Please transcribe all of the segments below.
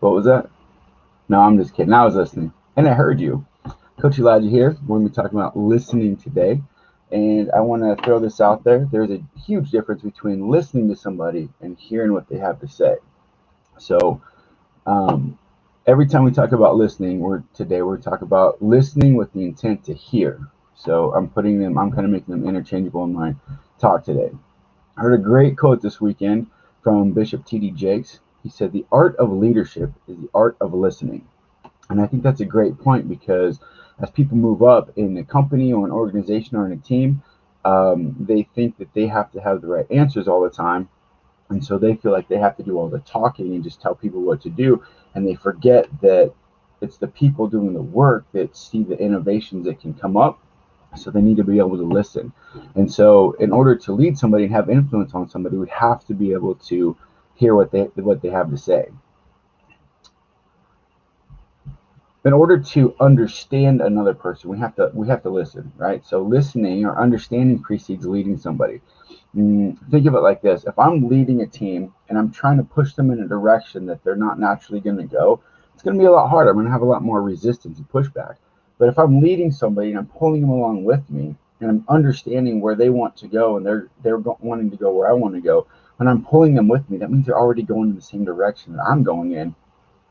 What was that? No, I'm just kidding. I was listening, and I heard you. Coach Elijah here. We're going to be talking about listening today, and I want to throw this out there. There's a huge difference between listening to somebody and hearing what they have to say. So, every time we talk about listening, we're talking about listening with the intent to hear. So I'm kind of making them interchangeable in my talk today. I heard a great quote this weekend from Bishop T.D. Jakes. He said, "The art of leadership is the art of listening." And I think that's a great point because as people move up in a company or an organization or in a team, they think that they have to have the right answers all the time. And so they feel like they have to do all the talking and just tell people what to do. And they forget that it's the people doing the work that see the innovations that can come up. So they need to be able to listen. And so in order to lead somebody and have influence on somebody, we have to be able to hear what they have to say. In order to understand another person, we have to listen, right? So listening or understanding precedes leading somebody. Think of it like this: if I'm leading a team and I'm trying to push them in a direction that they're not naturally going to go, it's going to be a lot harder. I'm going to have a lot more resistance and pushback. But if I'm leading somebody and I'm pulling them along with me and I'm understanding where they want to go and they're wanting to go where I want to go, when I'm pulling them with me, that means they're already going in the same direction that I'm going in,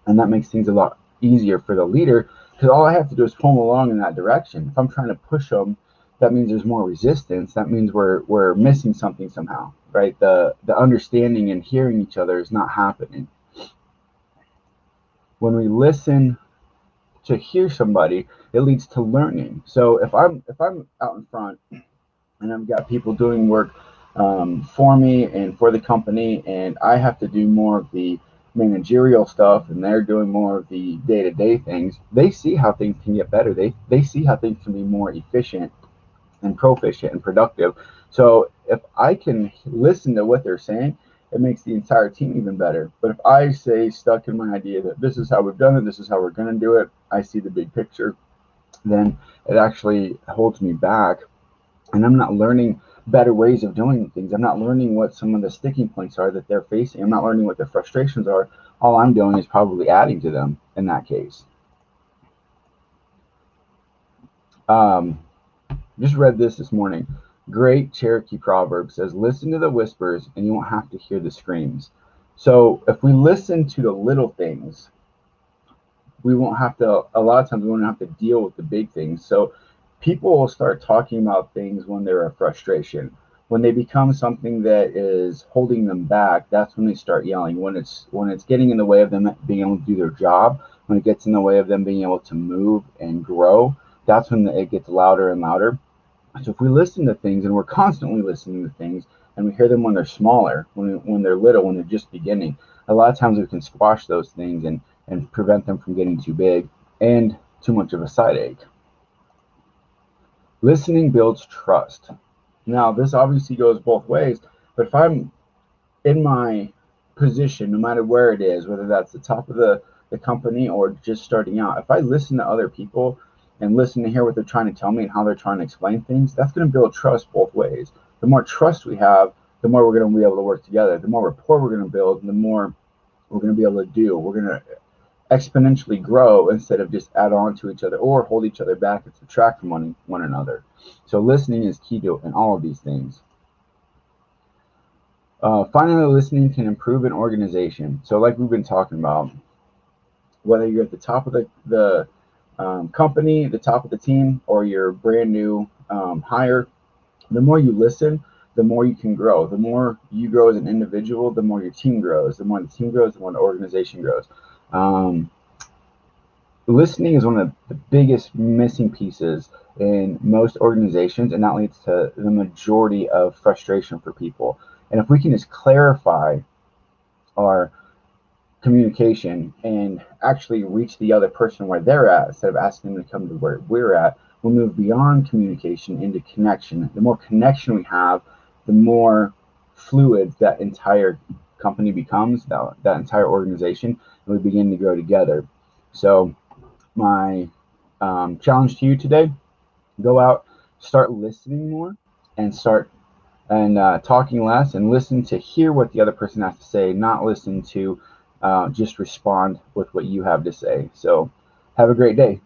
and that makes things a lot easier for the leader because all I have to do is pull them along in that direction. If I'm trying to push them, that means there's more resistance. That means we're missing something somehow, right? The understanding and hearing each other is not happening. When we listen to hear somebody, it leads to learning. So if I'm out in front and I've got people doing work for me and for the company, and I have to do more of the managerial stuff and they're doing more of the day-to-day things, they see how things can get better. They see how things can be more efficient and proficient and productive. So if I can listen to what they're saying, it makes the entire team even better. But if I say stuck in my idea that this is how we've done it, this is how we're going to do it, I see the big picture, then it actually holds me back, and I'm not learning better ways of doing things. I'm not learning what some of the sticking points are that they're facing. I'm not learning what their frustrations are. All I'm doing is probably adding to them in that case. Just read this morning. Great Cherokee proverb says, "Listen to the whispers and you won't have to hear the screams." So if we listen to the little things, we won't have to, a lot of times we won't have to deal with the big things. So people will start talking about things when they're a frustration. When they become something that is holding them back, that's when they start yelling. When it's getting in the way of them being able to do their job, when it gets in the way of them being able to move and grow, that's when it gets louder and louder. So if we listen to things and we're constantly listening to things and we hear them when they're smaller, when they're little, when they're just beginning, a lot of times we can squash those things and prevent them from getting too big and too much of a side ache. Listening builds trust. Now, this obviously goes both ways, but if I'm in my position, no matter where it is, whether that's the top of the company or just starting out, if I listen to other people and listen to hear what they're trying to tell me and how they're trying to explain things, that's going to build trust both ways. The more trust we have, the more we're going to be able to work together. The more rapport we're going to build, and the more we're going to be able to do. We're going to exponentially grow instead of just add on to each other or hold each other back and subtract from one another. So listening is key to in all of these things. Finally, listening can improve an organization. So like we've been talking about, whether you're at the top of the company, the top of the team, or you're brand new hire, the more you listen, the more you can grow. The more you grow as an individual, the more your team grows. The more the team grows, the more the organization grows. Listening is one of the biggest missing pieces in most organizations, and that leads to the majority of frustration for people. And if we can just clarify our communication and actually reach the other person where they're at instead of asking them to come to where we're at, we'll move beyond communication into connection. The more connection we have, the more fluid that entire company becomes, that entire organization, and we begin to grow together. So my challenge to you today: go out, start listening more, and start talking less, and listen to hear what the other person has to say, not listen to just respond with what you have to say. So have a great day.